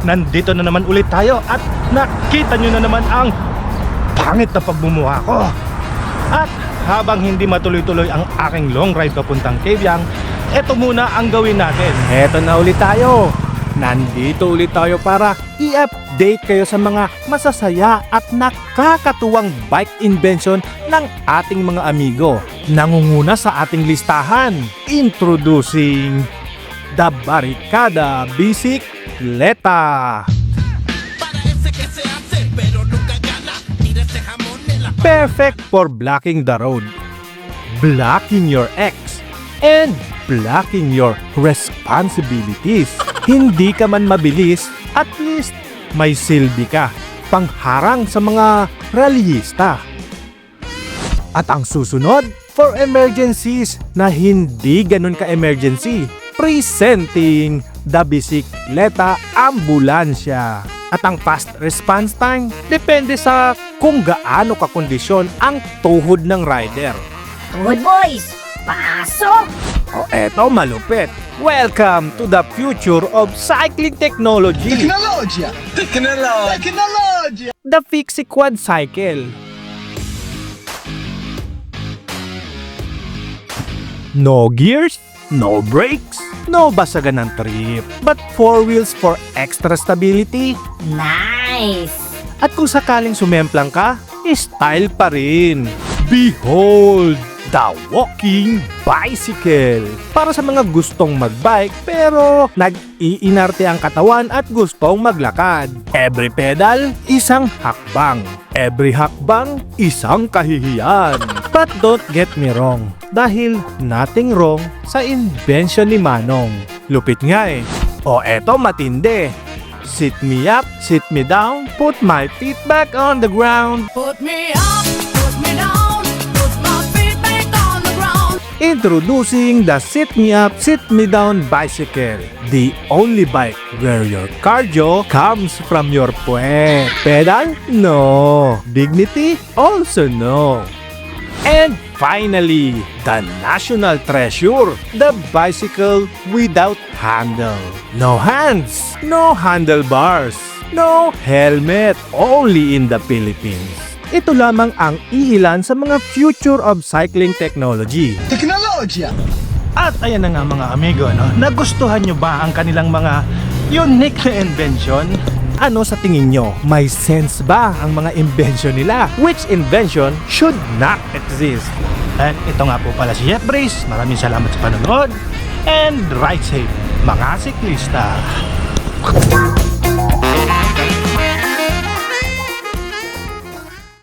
Nandito na naman ulit tayo at nakita nyo na naman ang pangit na pagmumukha ko. At habang hindi matuloy-tuloy ang aking long ride papuntang Kavyang, eto muna ang gawin natin. Eto na ulit tayo. Nandito ulit tayo para i-update kayo sa mga masasaya at nakakatuwang bike invention ng ating mga amigo. Nangunguna sa ating listahan, introducing the Barricada Bicicleta. Perfect for blocking the road, blocking your ex, and blocking your responsibilities. Hindi ka man mabilis, at least may silbi ka, pangharang sa mga rallyista. At ang susunod, for emergencies na hindi ganun ka-emergency, presenting the Bicicleta Ambulansya. At ang fast response time, depende sa kung gaano kakondisyon ang tuhod ng rider. Good boys! Pasok! O eto malupit. Welcome to the future of cycling technology. Tecnologia! Tecnologia! The Fixie Quad Cycle. No gears, no brakes, no basagan ng trip, but 4 wheels for extra stability. Nice! At kung sakaling sumemplang ka, style pa rin. Behold! The Walking Bicycle. Para sa mga gustong magbike pero nag-iinarte ang katawan at gustong maglakad. Every pedal, isang hakbang. Every hakbang, isang kahihiyan. But don't get me wrong, dahil nothing wrong sa invention ni Manong. Lupit nga eh. O eto matindi. Sit me up, sit me down, put my feet back on the ground. Put me up, put me down, put my feet back on the ground. Introducing the Sit Me Up, Sit Me Down Bicycle. The only bike where your cardio comes from your puwet. Pedal? No. Dignity? Also no. And finally, the national treasure, the bicycle without handle. No hands, no handlebars, no helmet, only in the Philippines. Ito lamang ang iilan sa mga future of cycling technology. Tecnologia! At ayan na nga mga amigo, no? Nagustuhan nyo ba ang kanilang mga unique na invention? Ano sa tingin nyo? May sense ba ang mga invention nila? Which invention should not exist? At ito nga po pala si Jeff Breeze. Maraming salamat sa panonood. And ride safe, mga siklista.